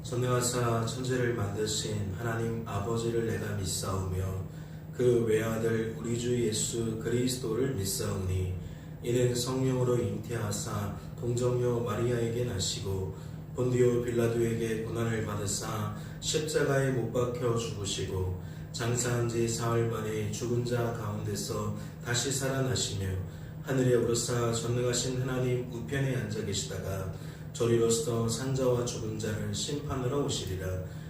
전능하사 천지를 만드신 하나님 아버지를 내가 믿사오며 그 외아들 우리 주 예수 그리스도를 믿사오니 이는 성령으로 잉태하사 동정녀 마리아에게 나시고 본디오 빌라도에게 고난을 받으사 십자가에 못 박혀 죽으시고 장사한 지 사흘 만에 죽은 자 가운데서 다시 살아나시며 하늘에 오르사 전능하신 하나님 우편에 앉아 계시다가 저리로서 산자와 죽은 자를 심판하러 오시리라.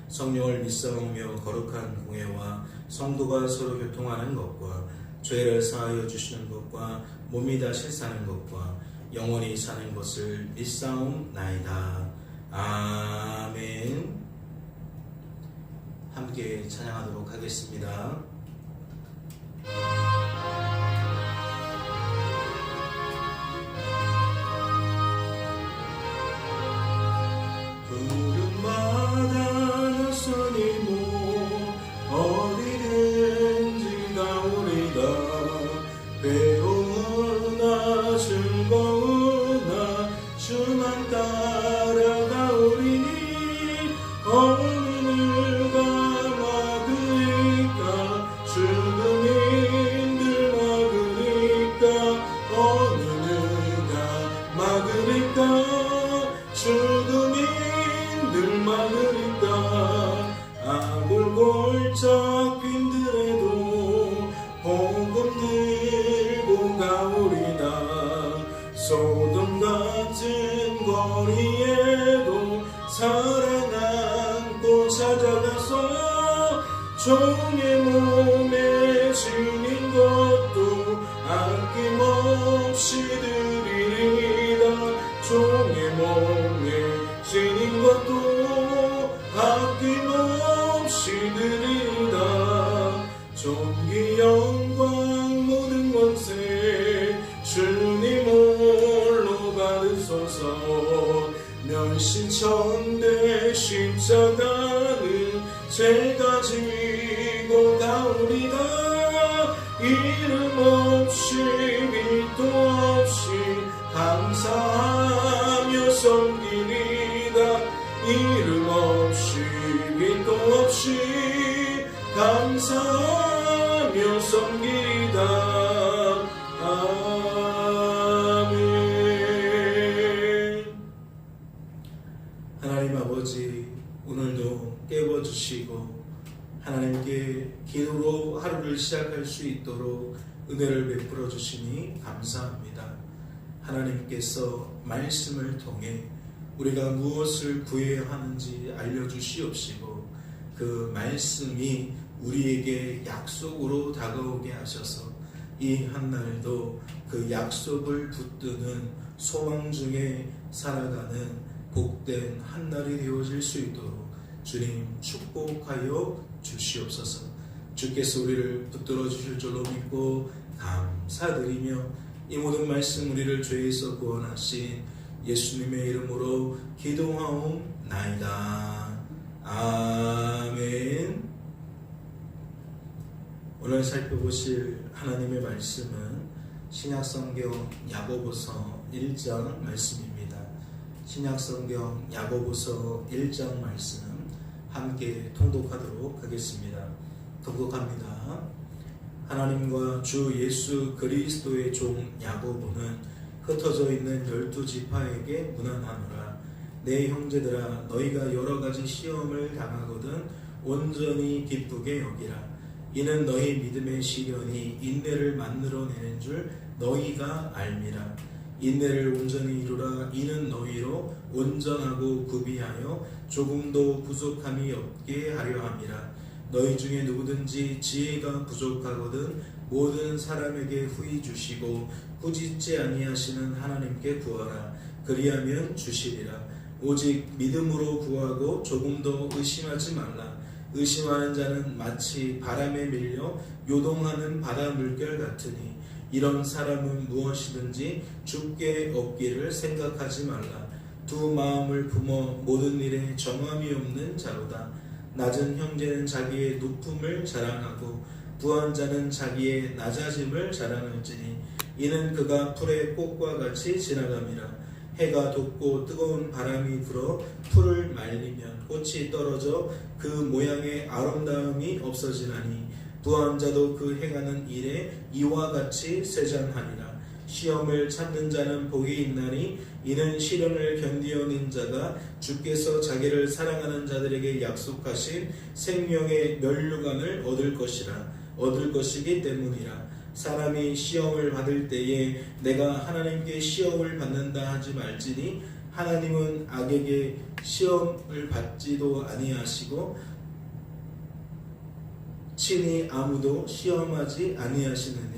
성령을 믿사오며 거룩한 공회와 성도가 서로 교통하는 것과 죄를 사하여 주시는 것과 몸이 다시 사는 것과 영원히 사는 것을 믿사옵나이다. 아멘. 함께 찬양하도록 하겠습니다. 소돔 같은 거리에도 사랑 안고 찾아가서 종의 몸에 지닌 것도 아낌없이 드리리다. 종의 몸에 지닌 것도 아낌없이 드리리다. 존귀 영광 모든 권세 주님 홀로 받으소서. 멸시천대 십자가는 제가 지고 가오리다. 이름 없이 밑도 없이 감사하며 섬기리다. 이름 없이 밑도 없이 감사하며 섬기리다. 하나님 아버지, 오늘도 깨워주시고 하나님께 기도로 하루를 시작할 수 있도록 은혜를 베풀어 주시니 감사합니다. 하나님께서 말씀을 통해 우리가 무엇을 구해야 하는지 알려주시옵시고 그 말씀이 우리에게 약속으로 다가오게 하셔서 이 한날도 그 약속을 붙드는 소망 중에 살아가는 복된 한날이 되어질 수 있도록 주님 축복하여 주시옵소서. 주께서 우리를 붙들어 주실 줄로 믿고 감사드리며 이 모든 말씀 우리를 죄에서 구원하신 예수님의 이름으로 기도하옵나이다. 아멘. 오늘 살펴보실 하나님의 말씀은 신약성경 야고보서 1장 말씀입니다. 신약성경 야고보서 1장 말씀 함께 통독하도록 하겠습니다. 통독합니다. 하나님과 주 예수 그리스도의 종 야고보는 흩어져 있는 12지파에게 문안하노라. 내 형제들아, 너희가 여러가지 시험을 당하거든 온전히 기쁘게 여기라. 이는 너희 믿음의 시련이 인내를 만들어내는 줄 너희가 알미라. 인내를 온전히 이루라. 이는 너희로 온전하고 구비하여 조금도 부족함이 없게 하려 함이라. 너희 중에 누구든지 지혜가 부족하거든 모든 사람에게 후히 주시고 꾸짖지 아니하시는 하나님께 구하라. 그리하면 주시리라. 오직 믿음으로 구하고 조금도 의심하지 말라. 의심하는 자는 마치 바람에 밀려 요동하는 바다 물결 같으니 이런 사람은 무엇이든지 죽게 얻기를 생각하지 말라. 두 마음을 품어 모든 일에 정함이 없는 자로다. 낮은 형제는 자기의 높음을 자랑하고 부한 자는 자기의 낮아짐을 자랑할지니 이는 그가 풀의 꽃과 같이 지나감이라. 해가 돋고 뜨거운 바람이 불어 풀을 말리면 꽃이 떨어져 그 모양의 아름다움이 없어지나니 부한 자도 그 행하는 일에 이와 같이 쇠잔하리라. 시험을 참는 자는 복이 있나니 이는 시련을 견디어낸 자가 주께서 자기를 사랑하는 자들에게 약속하신 생명의 면류관을 얻을 것이기 때문이라. 사람이 시험을 받을 때에 내가 하나님께 시험을 받는다 하지 말지니 하나님은 악에게 시험을 받지도 아니하시고 친히 아무도 시험하지 아니하시느니라.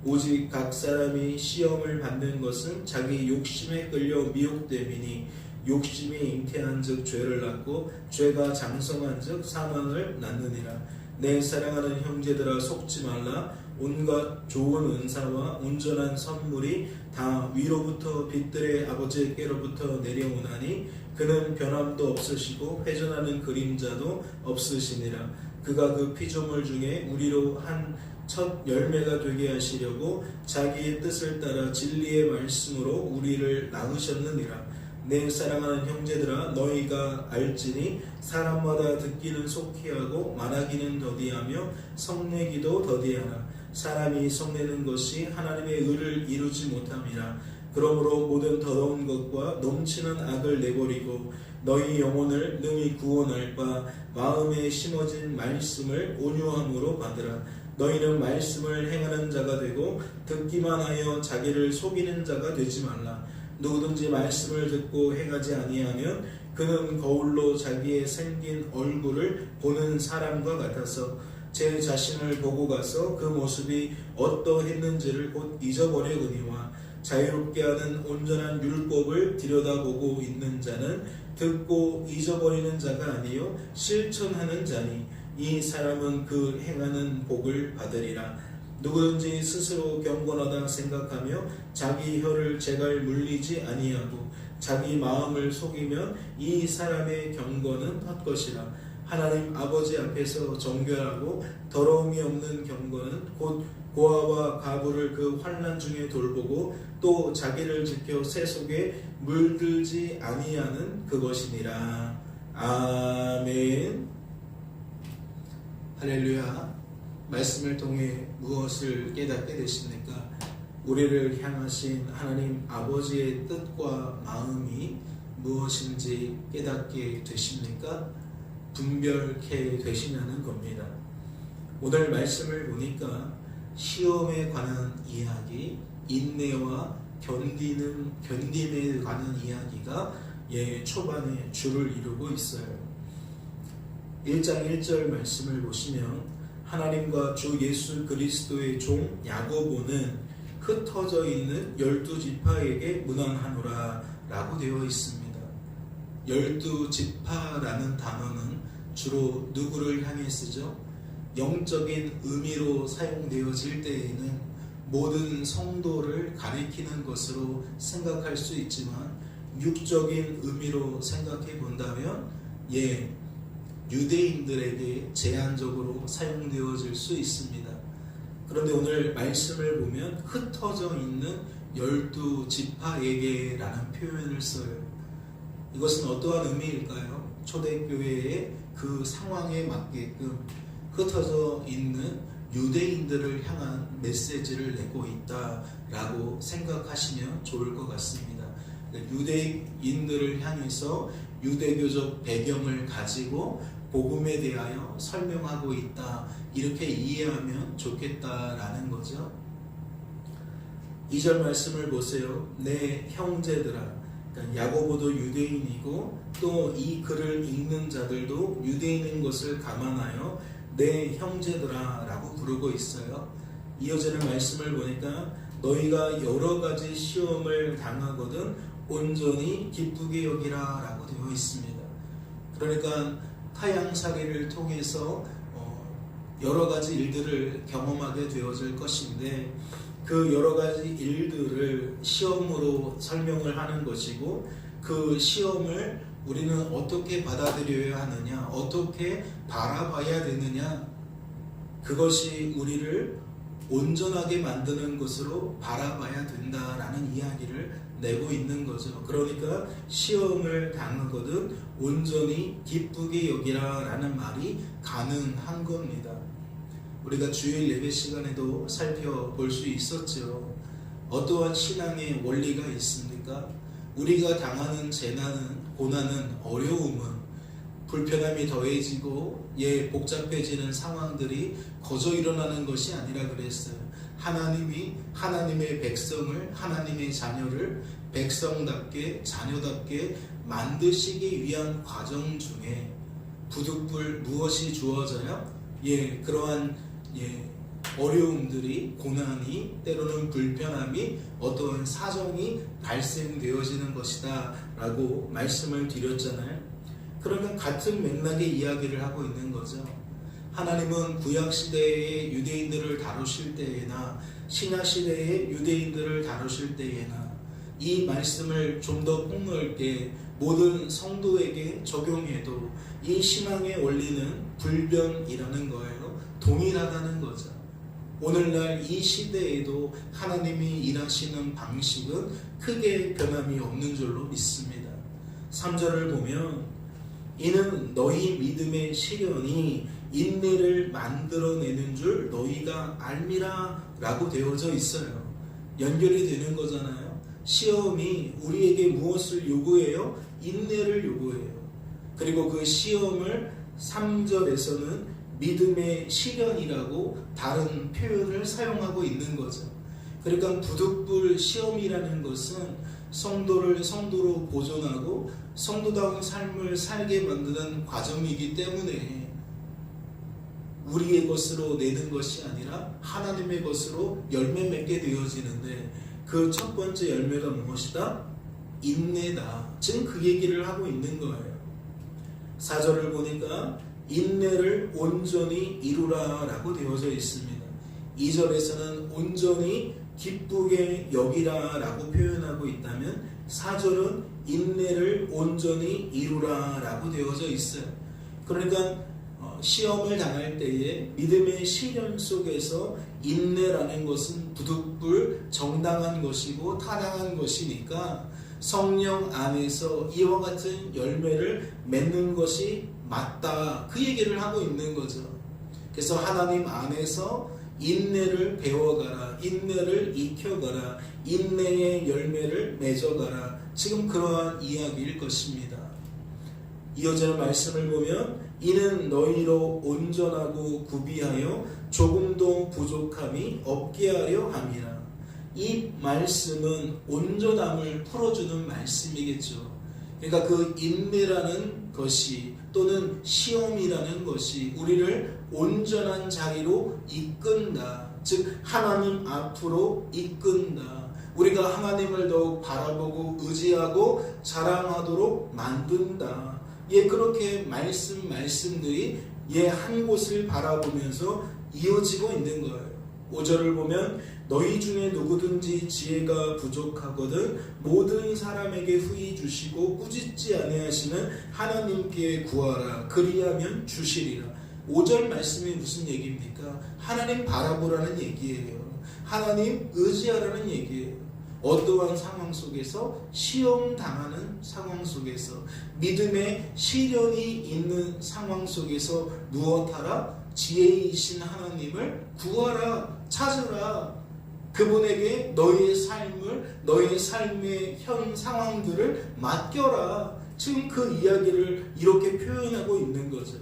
오직 각 사람이 시험을 받는 것은 자기 욕심에 끌려 미혹됨이니 욕심이 잉태한즉 죄를 낳고 죄가 장성한즉 사망을 낳느니라. 내 사랑하는 형제들아 속지 말라. 온갖 좋은 은사와 온전한 선물이 다 위로부터 빛들의 아버지께로부터 내려오나니 그는 변함도 없으시고 회전하는 그림자도 없으시니라. 그가 그 피조물 중에 우리로 한 첫 열매가 되게 하시려고 자기의 뜻을 따라 진리의 말씀으로 우리를 낳으셨느니라. 내 사랑하는 형제들아 너희가 알지니 사람마다 듣기는 속히 하고 말하기는 더디하며 성내기도 더디하라. 사람이 성내는 것이 하나님의 의를 이루지 못함이라. 그러므로 모든 더러운 것과 넘치는 악을 내버리고 너희 영혼을 능히 구원할 바 마음에 심어진 말씀을 온유함으로 받으라. 너희는 말씀을 행하는 자가 되고 듣기만 하여 자기를 속이는 자가 되지 말라. 누구든지 말씀을 듣고 행하지 아니하면 그는 거울로 자기의 생긴 얼굴을 보는 사람과 같아서 제 자신을 보고 가서 그 모습이 어떠했는지를 곧 잊어버리거니와 자유롭게 하는 온전한 율법을 들여다보고 있는 자는 듣고 잊어버리는 자가 아니요 실천하는 자니 이 사람은 그 행하는 복을 받으리라. 누구든지 스스로 경건하다 생각하며 자기 혀를 제갈 물리지 아니하고 자기 마음을 속이면 이 사람의 경건은 헛것이라. 하나님 아버지 앞에서 정결하고 더러움이 없는 경건은 곧 고아와 가부를 그 환난 중에 돌보고 또 자기를 지켜 새 속에 물들지 아니하는 그것이니라. 아멘. 할렐루야. 말씀을 통해 무엇을 깨닫게 되십니까? 우리를 향하신 하나님 아버지의 뜻과 마음이 무엇인지 깨닫게 되십니까? 분별케 되시냐는 겁니다. 오늘 말씀을 보니까 시험에 관한 이야기, 인내와 견딤에 관한 이야기가 초반에 줄을 이루고 있어요. 1장 1절 말씀을 보시면 하나님과 주 예수 그리스도의 종 야고보는 흩어져 있는 12지파에게 문안하노라 라고 되어 있습니다. 12지파라는 단어는 주로 누구를 향해 쓰죠? 영적인 의미로 사용되어질 때에는 모든 성도를 가리키는 것으로 생각할 수 있지만 육적인 의미로 생각해 본다면 유대인들에게 제한적으로 사용되어질 수 있습니다. 그런데 오늘 말씀을 보면 흩어져 있는 12지파에게 라는 표현을 써요. 이것은 어떠한 의미일까요? 초대교회의 그 상황에 맞게끔 흩어져 있는 유대인들을 향한 메시지를 내고 있다라고 생각하시면 좋을 것 같습니다. 유대인들을 향해서 유대교적 배경을 가지고 복음에 대하여 설명하고 있다, 이렇게 이해하면 좋겠다라는 거죠. 2절 말씀을 보세요. 내 형제들아. 그러니까 야고보도 유대인이고 또 이 글을 읽는 자들도 유대인인 것을 감안하여 내 형제들아 라고 부르고 있어요. 이어지는 말씀을 보니까 너희가 여러 가지 시험을 당하거든 온전히 기쁘게 여기라 라고 되어 있습니다. 그러니까 타향살이를 통해서 여러 가지 일들을 경험하게 되어질 것인데 그 여러 가지 일들을 시험으로 설명을 하는 것이고 그 시험을 우리는 어떻게 받아들여야 하느냐, 어떻게 바라봐야 되느냐, 그것이 우리를 온전하게 만드는 것으로 바라봐야 된다라는 이야기를 내고 있는 거죠. 그러니까 시험을 당하거든 온전히 기쁘게 여기라 라는 말이 가능한 겁니다. 우리가 주일 예배 시간에도 살펴볼 수 있었죠. 어떠한 신앙의 원리가 있습니까? 우리가 당하는 재난은, 고난은, 어려움은 불편함이 더해지고 복잡해지는 상황들이 거저 일어나는 것이 아니라 그랬어요. 하나님이 하나님의 백성을, 하나님의 자녀를 백성답게, 자녀답게 만드시기 위한 과정 중에 부득불 무엇이 주어져야 그러한 어려움들이, 고난이, 때로는 불편함이, 어떠한 사정이 발생되어지는 것이다 라고 말씀을 드렸잖아요. 그러면 같은 맥락의 이야기를 하고 있는 거죠. 하나님은 구약시대의 유대인들을 다루실 때에나 신약시대의 유대인들을 다루실 때에나 이 말씀을 좀 더 폭넓게 모든 성도에게 적용해도 이 신앙의 원리는 불변이라는 거예요. 동일하다는 거죠. 오늘날 이 시대에도 하나님이 일하시는 방식은 크게 변함이 없는 줄로 믿습니다. 3절을 보면 이는 너희 믿음의 시련이 인내를 만들어내는 줄 너희가 알미라 라고 되어져 있어요. 연결이 되는 거잖아요. 시험이 우리에게 무엇을 요구해요? 인내를 요구해요. 그리고 그 시험을 3절에서는 믿음의 시련이라고 다른 표현을 사용하고 있는 거죠. 그러니까 부득불 시험이라는 것은 성도를 성도로 보존하고 성도다운 삶을 살게 만드는 과정이기 때문에 우리의 것으로 내는 것이 아니라 하나님의 것으로 열매 맺게 되어지는데 그 첫 번째 열매가 무엇이다? 인내다. 지금 그 얘기를 하고 있는 거예요. 4절을 보니까 인내를 온전히 이루라 라고 되어져 있습니다. 2절에서는 온전히 기쁘게 여기라 라고 표현하고 있다면 4절은 인내를 온전히 이루라 라고 되어져 있어요. 그러니까 시험을 당할 때에 믿음의 시련 속에서 인내라는 것은 부득불 정당한 것이고 타당한 것이니까 성령 안에서 이와 같은 열매를 맺는 것이 맞다. 그 얘기를 하고 있는 거죠. 그래서 하나님 안에서 인내를 배워가라, 인내를 익혀가라, 인내의 열매를 맺어가라. 지금 그러한 이야기일 것입니다. 이어지는 말씀을 보면 이는 너희로 온전하고 구비하여 조금도 부족함이 없게 하려 함이라. 이 말씀은 온전함을 풀어주는 말씀이겠죠. 그러니까 그 인내라는 것이 또는 시험이라는 것이 우리를 온전한 자리로 이끈다. 즉 하나님 앞으로 이끈다. 우리가 하나님을 더욱 바라보고 의지하고 자랑하도록 만든다. 그렇게 말씀들이 한 곳을 바라보면서 이어지고 있는 거예요. 5절을 보면 너희 중에 누구든지 지혜가 부족하거든 모든 사람에게 후히 주시고 꾸짖지 아니하시는 하나님께 구하라. 그리하면 주시리라. 5절 말씀이 무슨 얘기입니까? 하나님 바라보라는 얘기예요. 하나님 의지하라는 얘기예요. 어떠한 상황 속에서 시험 당하는 상황 속에서 믿음의 시련이 있는 상황 속에서 무엇하라? 지혜이신 하나님을 구하라, 찾으라. 그분에게 너희의 삶을, 너희의 삶의 현 상황들을 맡겨라. 지금 그 이야기를 이렇게 표현하고 있는 거죠.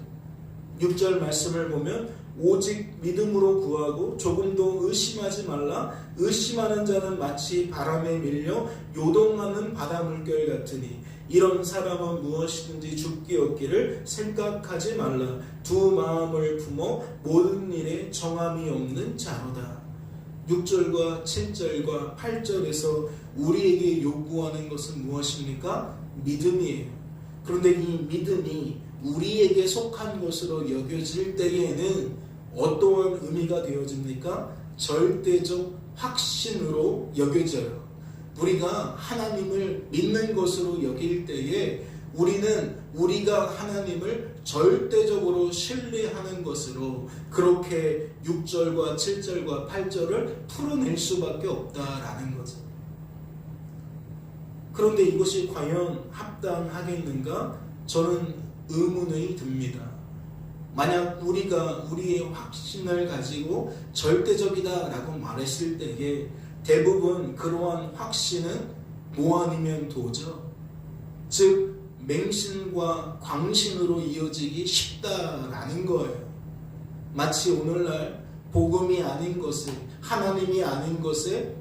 6절 말씀을 보면 오직 믿음으로 구하고 조금도 의심하지 말라. 의심하는 자는 마치 바람에 밀려 요동하는 바닷물결 같으니 이런 사람은 무엇이든지 죽기 없기를 생각하지 말라. 두 마음을 품어 모든 일에 정함이 없는 자로다. 6절과 7절과 8절에서 우리에게 요구하는 것은 무엇입니까? 믿음이에요. 그런데 이 믿음이 우리에게 속한 것으로 여겨질 때에는 어떠한 의미가 되어집니까? 절대적 확신으로 여겨져요. 우리가 하나님을 믿는 것으로 여길 때에 우리는 우리가 하나님을 절대적으로 신뢰하는 것으로 그렇게 6절과 7절과 8절을 풀어낼 수밖에 없다라는 거죠. 그런데 이것이 과연 합당하겠는가? 저는 의문이 듭니다. 만약 우리가 우리의 확신을 가지고 절대적이다라고 말했을 때에 대부분 그러한 확신은 뭐 아니면 도죠. 즉 맹신과 광신으로 이어지기 쉽다라는 거예요. 마치 오늘날 복음이 아닌 것에, 하나님이 아닌 것에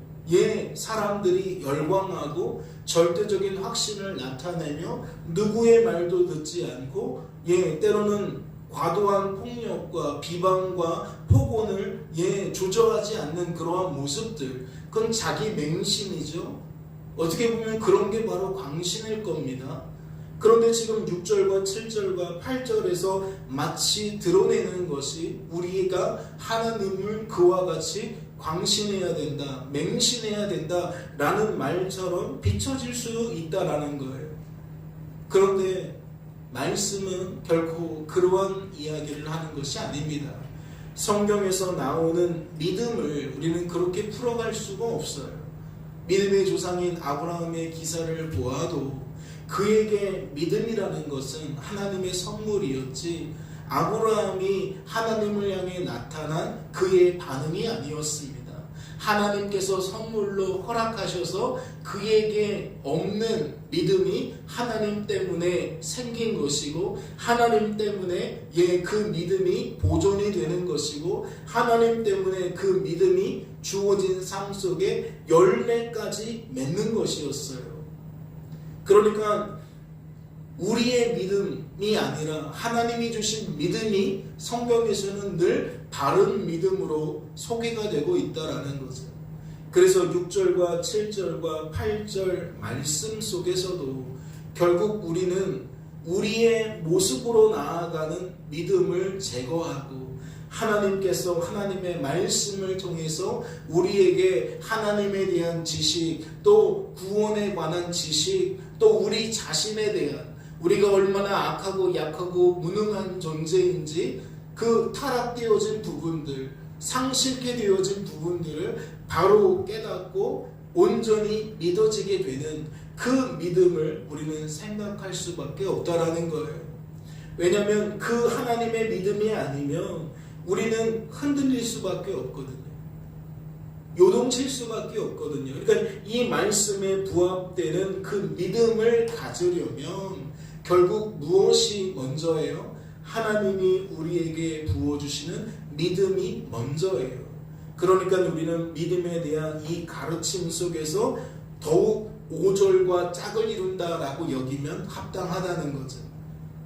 사람들이 열광하고 절대적인 확신을 나타내며 누구의 말도 듣지 않고 때로는 과도한 폭력과 비방과 폭언을 조절하지 않는 그러한 모습들, 그건 자기 맹신이죠. 어떻게 보면 그런 게 바로 광신일 겁니다. 그런데 지금 6절과 7절과 8절에서 마치 드러내는 것이 우리가 하나님을 그와 같이 광신해야 된다, 맹신해야 된다 라는 말처럼 비춰질 수 있다라는 거예요. 그런데 말씀은 결코 그러한 이야기를 하는 것이 아닙니다. 성경에서 나오는 믿음을 우리는 그렇게 풀어갈 수가 없어요. 믿음의 조상인 아브라함의 기사를 보아도 그에게 믿음이라는 것은 하나님의 선물이었지 아브라함이 하나님을 향해 나타난 그의 반응이 아니었습니다. 하나님께서 선물로 허락하셔서 그에게 없는 믿음이 하나님 때문에 생긴 것이고 하나님 때문에 그 믿음이 보존이 되는 것이고 하나님 때문에 그 믿음이 주어진 삶 속에 열매까지 맺는 것이었어요. 그러니까 우리의 믿음이 아니라 하나님이 주신 믿음이 성경에서는 늘 바른 믿음으로 소개가 되고 있다라는 거죠. 그래서 6절과 7절과 8절 말씀 속에서도 결국 우리는 우리의 모습으로 나아가는 믿음을 제거하고 하나님께서 하나님의 말씀을 통해서 우리에게 하나님에 대한 지식, 또 구원에 관한 지식, 또 우리 자신에 대한 우리가 얼마나 악하고 약하고 무능한 존재인지 그 타락되어진 부분들, 상실케 되어진 부분들을 바로 깨닫고 온전히 믿어지게 되는 그 믿음을 우리는 생각할 수밖에 없다라는 거예요. 왜냐하면 그 하나님의 믿음이 아니면 우리는 흔들릴 수밖에 없거든요. 요동칠 수밖에 없거든요. 그러니까 이 말씀에 부합되는 그 믿음을 가지려면 결국 무엇이 먼저예요? 하나님이 우리에게 부어주시는 믿음이 먼저예요. 그러니까 우리는 믿음에 대한 이 가르침 속에서 더욱 5절과 짝을 이룬다라고 여기면 합당하다는 거죠.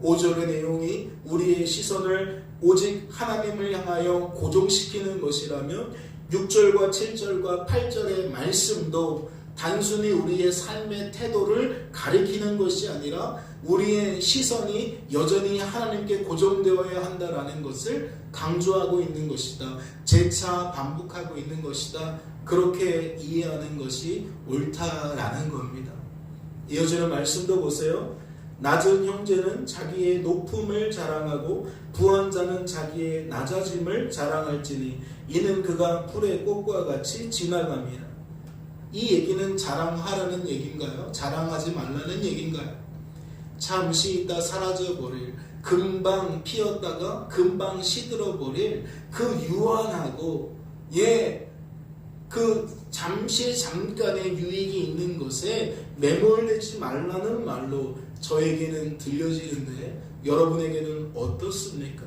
5절의 내용이 우리의 시선을 오직 하나님을 향하여 고정시키는 것이라면 6절과 7절과 8절의 말씀도 단순히 우리의 삶의 태도를 가리키는 것이 아니라 우리의 시선이 여전히 하나님께 고정되어야 한다라는 것을 강조하고 있는 것이다. 재차 반복하고 있는 것이다. 그렇게 이해하는 것이 옳다라는 겁니다. 이어지는 말씀도 보세요. 낮은 형제는 자기의 높음을 자랑하고 부한 자는 자기의 낮아짐을 자랑할지니 이는 그가 풀의 꽃과 같이 지나갑니다. 이 얘기는 자랑하라는 얘기인가요? 자랑하지 말라는 얘기인가요? 잠시 있다 사라져버릴, 금방 피었다가 금방 시들어버릴 그 유한하고 그 잠깐의 유익이 있는 것에 매몰되지 말라는 말로 저에게는 들려지는데 여러분에게는 어떻습니까?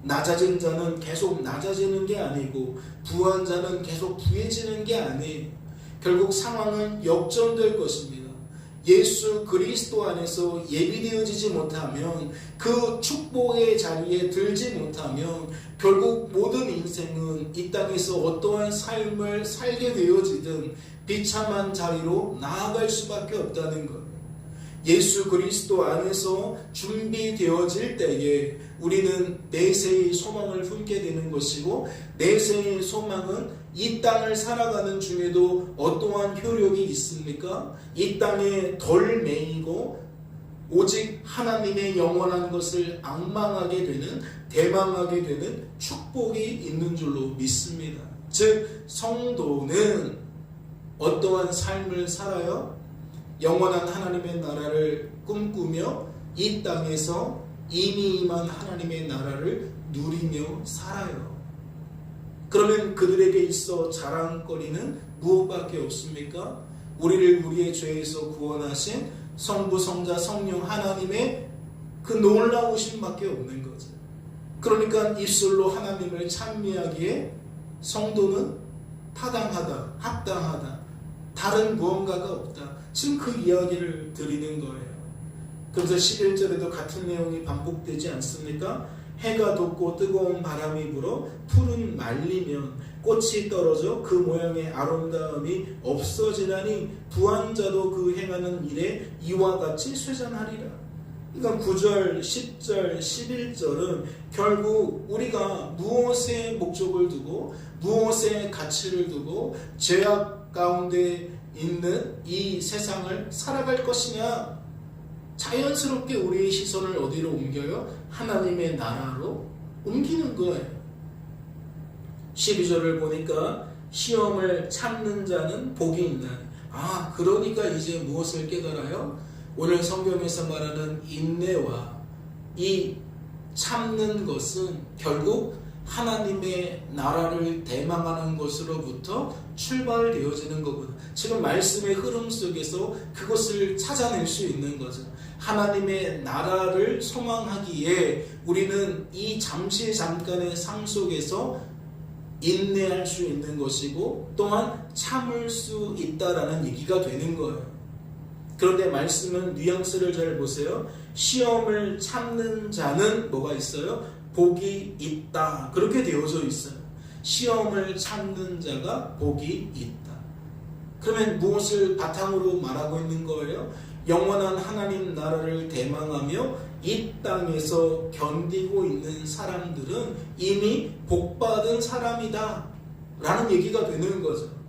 낮아진 자는 계속 낮아지는 게 아니고 부한 자는 계속 부해지는 게 아니에요. 결국 상황은 역전될 것입니다. 예수 그리스도 안에서 예비되어지지 못하면 그 축복의 자리에 들지 못하면 결국 모든 인생은 이 땅에서 어떠한 삶을 살게 되어지든 비참한 자리로 나아갈 수밖에 없다는 것. 예수 그리스도 안에서 준비되어질 때에 우리는 내세의 소망을 품게 되는 것이고 내세의 소망은 이 땅을 살아가는 중에도 어떠한 효력이 있습니까? 이 땅에 덜 매이고 오직 하나님의 영원한 것을 앙망하게 되는, 대망하게 되는 축복이 있는 줄로 믿습니다. 즉 성도는 어떠한 삶을 살아요? 영원한 하나님의 나라를 꿈꾸며 이 땅에서 이미 임한 하나님의 나라를 누리며 살아요. 그러면 그들에게 있어 자랑거리는 무엇밖에 없습니까? 우리를 우리의 죄에서 구원하신 성부, 성자, 성령 하나님의 그 놀라우심밖에 없는 거죠. 그러니까 입술로 하나님을 찬미하기에 성도는 타당하다, 합당하다, 다른 무언가가 없다. 지금 그 이야기를 드리는 거예요. 그래서 11절에도 같은 내용이 반복되지 않습니까? 해가 돋고 뜨거운 바람이 불어 풀은 말리면 꽃이 떨어져 그 모양의 아름다움이 없어지나니 부한자도 그 행하는 일에 이와 같이 쇠잔하리라. 그러니까 9절, 10절, 11절은 결국 우리가 무엇에 목적을 두고 무엇에 가치를 두고 죄악 가운데 있는 이 세상을 살아갈 것이냐, 자연스럽게 우리의 시선을 어디로 옮겨요? 하나님의 나라로 옮기는 거예요. 12절을 보니까 시험을 참는 자는 복이 있나니, 그러니까 이제 무엇을 깨달아요? 오늘 성경에서 말하는 인내와 이 참는 것은 결국 하나님의 나라를 대망하는 것으로부터 출발되어지는 거거든요. 지금 말씀의 흐름 속에서 그것을 찾아낼 수 있는 거죠. 하나님의 나라를 소망하기에 우리는 이 잠시 잠깐의 삶 속에서 인내할 수 있는 것이고 또한 참을 수 있다라는 얘기가 되는 거예요. 그런데 말씀은 뉘앙스를 잘 보세요. 시험을 참는 자는 뭐가 있어요? 복이 있다. 그렇게 되어져 있어요. 시험을 참는 자가 복이 있다. 그러면 무엇을 바탕으로 말하고 있는 거예요? 영원한 하나님 나라를 대망하며 이 땅에서 견디고 있는 사람들은 이미 복받은 사람이다 라는 얘기가 되는 거죠.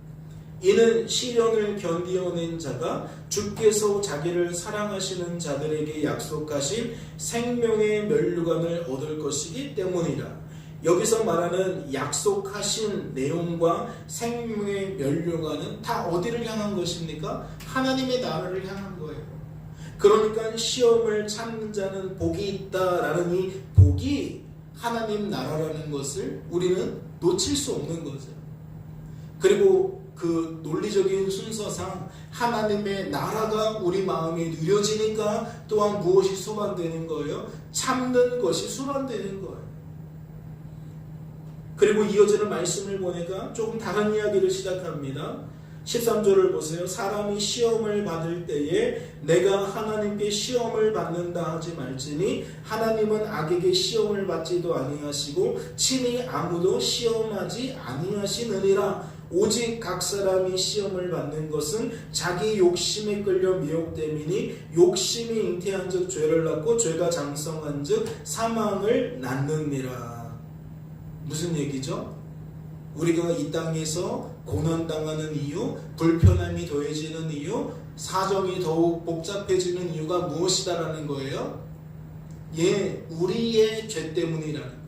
이는 시련을 견디어낸 자가 주께서 자기를 사랑하시는 자들에게 약속하신 생명의 면류관을 얻을 것이기 때문이라. 여기서 말하는 약속하신 내용과 생명의 면류관은 다 어디를 향한 것입니까? 하나님의 나라를 향한 거예요. 그러니까 시험을 참는 자는 복이 있다라는 이 복이 하나님 나라라는 것을 우리는 놓칠 수 없는 거죠. 그리고 그 논리적인 순서상 하나님의 나라가 우리 마음에 누려지니까 또한 무엇이 수반되는 거예요? 참는 것이 수반되는 거예요. 그리고 이어지는 말씀을 보니까 조금 다른 이야기를 시작합니다. 13절을 보세요. 사람이 시험을 받을 때에 내가 하나님께 시험을 받는다 하지 말지니 하나님은 악에게 시험을 받지도 아니하시고 친히 아무도 시험하지 아니하시느니라. 오직 각 사람이 시험을 받는 것은 자기 욕심에 끌려 미혹됨이니 욕심이 잉태한 즉 죄를 낳고 죄가 장성한 즉 사망을 낳느니라. 무슨 얘기죠? 우리가 이 땅에서 고난당하는 이유, 불편함이 더해지는 이유, 사정이 더욱 복잡해지는 이유가 무엇이다라는 거예요? 우리의 죄 때문이라는 거예요.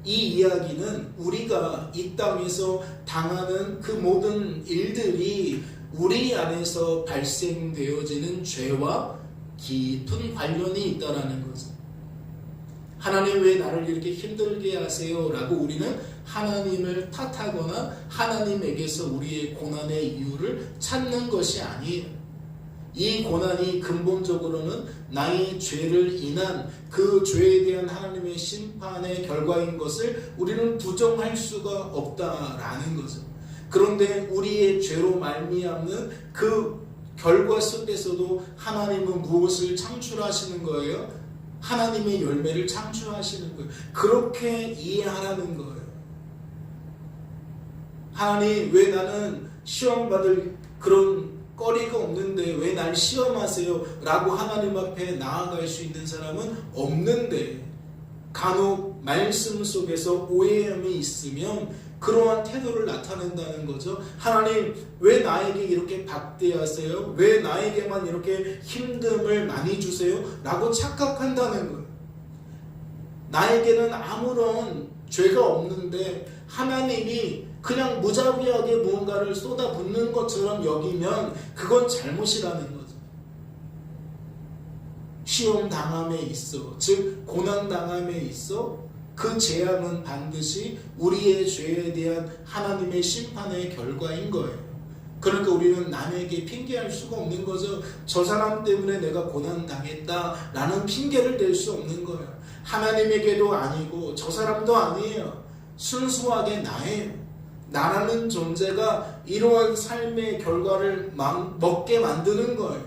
이 이야기는 우리가 이 땅에서 당하는 그 모든 일들이 우리 안에서 발생되어지는 죄와 깊은 관련이 있다라는 거죠. 하나님 왜 나를 이렇게 힘들게 하세요? 라고 우리는 하나님을 탓하거나 하나님에게서 우리의 고난의 이유를 찾는 것이 아니에요. 이 고난이 근본적으로는 나의 죄를 인한 그 죄에 대한 하나님의 심판의 결과인 것을 우리는 부정할 수가 없다라는 거죠. 그런데 우리의 죄로 말미암는 그 결과 속에서도 하나님은 무엇을 창출하시는 거예요? 하나님의 열매를 창출하시는 거예요. 그렇게 이해하라는 거예요. 하나님 왜 나는 시험받을 그런 거리가 없는데 왜 날 시험하세요? 라고 하나님 앞에 나아갈 수 있는 사람은 없는데 간혹 말씀 속에서 오해함이 있으면 그러한 태도를 나타낸다는 거죠. 하나님 왜 나에게 이렇게 박대하세요? 왜 나에게만 이렇게 힘듦을 많이 주세요? 라고 착각한다는 거예요. 나에게는 아무런 죄가 없는데 하나님이 그냥 무자비하게 무언가를 쏟아붓는 것처럼 여기면 그건 잘못이라는 거죠. 시험 당함에 있어, 즉 고난 당함에 있어 그 재앙은 반드시 우리의 죄에 대한 하나님의 심판의 결과인 거예요. 그러니까 우리는 남에게 핑계할 수가 없는 거죠. 저 사람 때문에 내가 고난 당했다라는 핑계를 댈 수 없는 거예요. 하나님에게도 아니고 저 사람도 아니에요. 순수하게 나예요. 나라는 존재가 이러한 삶의 결과를 먹게 만드는 거예요.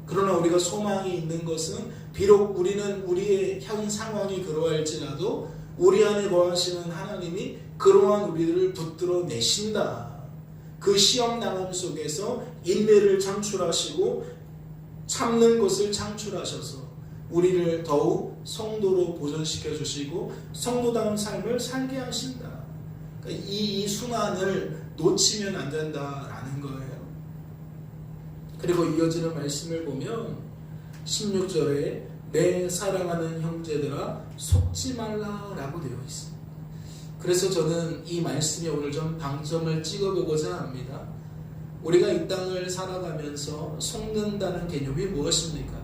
그러나 우리가 소망이 있는 것은 비록 우리는 우리의 현 상황이 그러할지라도 우리 안에 거하시는 하나님이 그러한 우리를 붙들어 내신다. 그 시험 당함 속에서 인내를 창출하시고 참는 것을 창출하셔서 우리를 더욱 성도로 보존시켜 주시고 성도다운 삶을 살게 하신다. 그러니까 이 순환을 놓치면 안 된다라는 거예요. 그리고 이어지는 말씀을 보면 16절에 내 사랑하는 형제들아 속지 말라라고 되어 있습니다. 그래서 저는 이 말씀에 오늘 좀 방점을 찍어보고자 합니다. 우리가 이 땅을 살아가면서 속는다는 개념이 무엇입니까?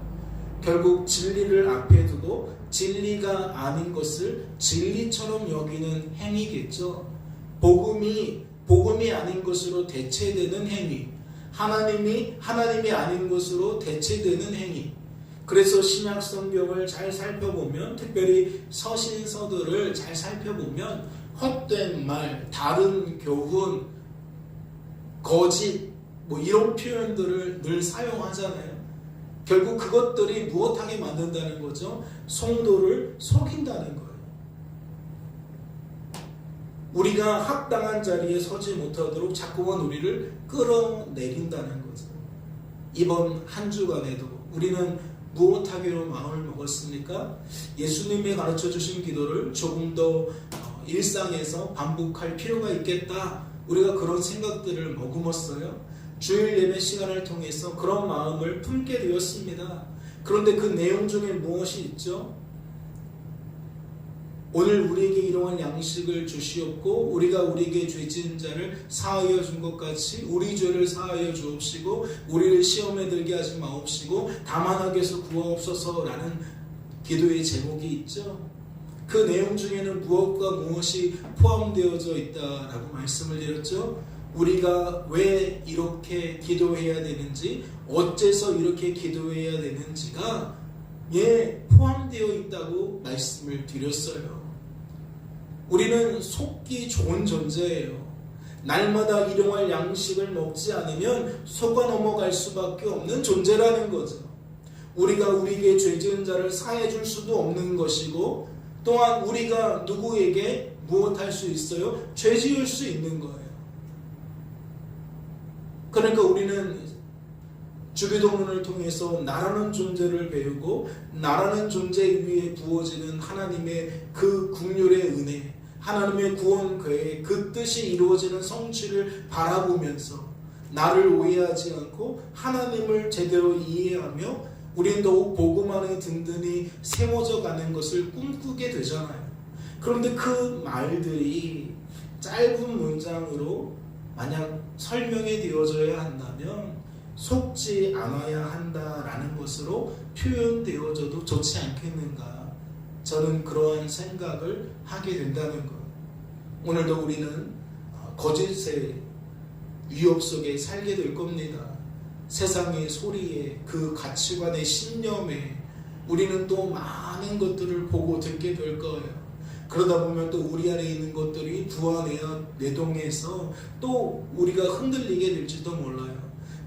결국 진리를 앞에 두고 진리가 아닌 것을 진리처럼 여기는 행위겠죠. 복음이 아닌 것으로 대체되는 행위, 하나님이 아닌 것으로 대체되는 행위. 그래서 신약 성경을 잘 살펴보면, 특별히 서신서들을 잘 살펴보면 헛된 말, 다른 교훈, 거짓 이런 표현들을 늘 사용하잖아요. 결국 그것들이 무엇하게 만든다는 거죠? 성도를 속인다는 거예요. 우리가 합당한 자리에 서지 못하도록 자꾸만 우리를 끌어내린다는 거죠. 이번 한 주간에도 우리는 무엇하기로 마음을 먹었습니까? 예수님이 가르쳐 주신 기도를 조금 더 일상에서 반복할 필요가 있겠다. 우리가 그런 생각들을 머금었어요. 주일 예배 시간을 통해서 그런 마음을 품게 되었습니다. 그런데 그 내용 중에 무엇이 있죠? 오늘 우리에게 이러한 양식을 주시옵고 우리가 우리에게 죄 지은 자를 사하여 준 것 같이 우리 죄를 사하여 주옵시고 우리를 시험에 들게 하지 마옵시고 다만 악에서 구하옵소서라는 기도의 제목이 있죠. 그 내용 중에는 무엇과 무엇이 포함되어져 있다라고 말씀을 드렸죠. 우리가 왜 이렇게 기도해야 되는지, 어째서 이렇게 기도해야 되는지가 포함되어 있다고 말씀을 드렸어요. 우리는 속기 좋은 존재예요. 날마다 일용할 양식을 먹지 않으면 속아 넘어갈 수밖에 없는 존재라는 거죠. 우리가 우리에게 죄 지은 자를 사해 줄 수도 없는 것이고, 또한 우리가 누구에게 무엇할 수 있어요? 죄 지을 수 있는 거예요. 그러니까 우리는 주기도문을 통해서 나라는 존재를 배우고 나라는 존재 위에 부어지는 하나님의 그 국률의 은혜, 하나님의 구원 계획, 그 뜻이 이루어지는 성취를 바라보면서 나를 오해하지 않고 하나님을 제대로 이해하며 우리는 더욱 복음 안에 든든히 세워져 가는 것을 꿈꾸게 되잖아요. 그런데 그 말들이 짧은 문장으로 만약 설명이 되어져야 한다면 속지 않아야 한다라는 것으로 표현되어져도 좋지 않겠는가. 저는 그러한 생각을 하게 된다는 것. 오늘도 우리는 거짓의 위협 속에 살게 될 겁니다. 세상의 소리에, 그 가치관의 신념에 우리는 또 많은 것들을 보고 듣게 될 거예요. 그러다 보면 또 우리 안에 있는 것들이 부하 내동해서 또 우리가 흔들리게 될지도 몰라요.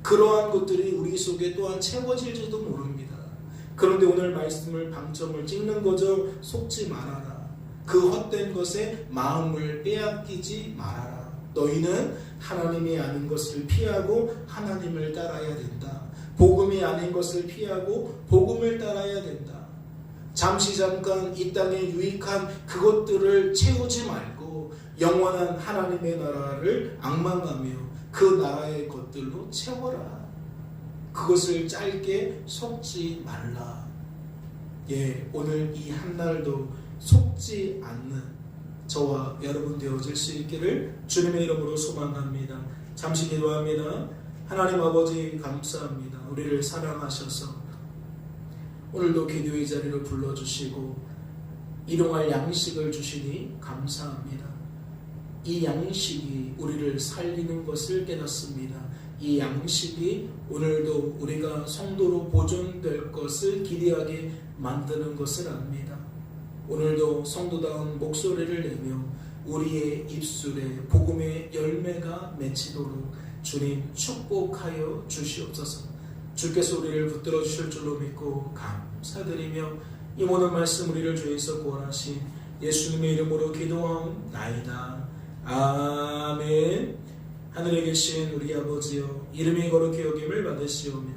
그러한 것들이 우리 속에 또한 채워질지도 모릅니다. 그런데 오늘 말씀을 방점을 찍는 거죠. 속지 말아라. 그 헛된 것에 마음을 빼앗기지 말아라. 너희는 하나님이 아닌 것을 피하고 하나님을 따라야 된다. 복음이 아닌 것을 피하고 복음을 따라야 된다. 잠시 잠깐 이 땅에 유익한 그것들을 채우지 말고 영원한 하나님의 나라를 앙망하며 그 나라의 것들로 채워라. 그것을 짧게 속지 말라. 오늘 이 한날도 속지 않는 저와 여러분 되어질 수 있기를 주님의 이름으로 소망합니다. 잠시 기도합니다. 하나님 아버지 감사합니다. 우리를 사랑하셔서 오늘도 기도의 자리로 불러주시고 일용할 양식을 주시니 감사합니다. 이 양식이 우리를 살리는 것을 깨닫습니다. 이 양식이 오늘도 우리가 성도로 보존될 것을 기대하게 만드는 것을 압니다. 오늘도 성도다운 목소리를 내며 우리의 입술에 복음의 열매가 맺히도록 주님 축복하여 주시옵소서. 주께서 우리를 붙들어 주실 줄로 믿고 감사드리며 이 모든 말씀 우리를 주에서 구원하신 예수님의 이름으로 기도하옵나이다. 아멘. 하늘에 계신 우리 아버지여, 이름이 거룩히 여김을 받으시오며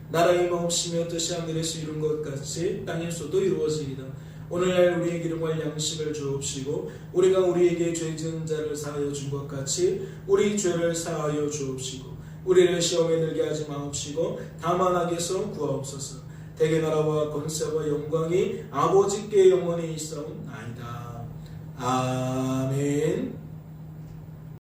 나라의 마옵시며 뜻이 하늘에서 이룬 것 같이 땅에서도 이루어지이다. 오늘날 우리에게 일용할 양식을 주옵시고 우리가 우리에게 죄 지은 자를 사하여 준 것 같이 우리 죄를 사하여 주옵시고 우리를 시험에 들게 하지 마옵시고 다만 악에서 구하옵소서. 대개 나라와 권세와 영광이 아버지께 영원히 있사옵나이다. 아멘.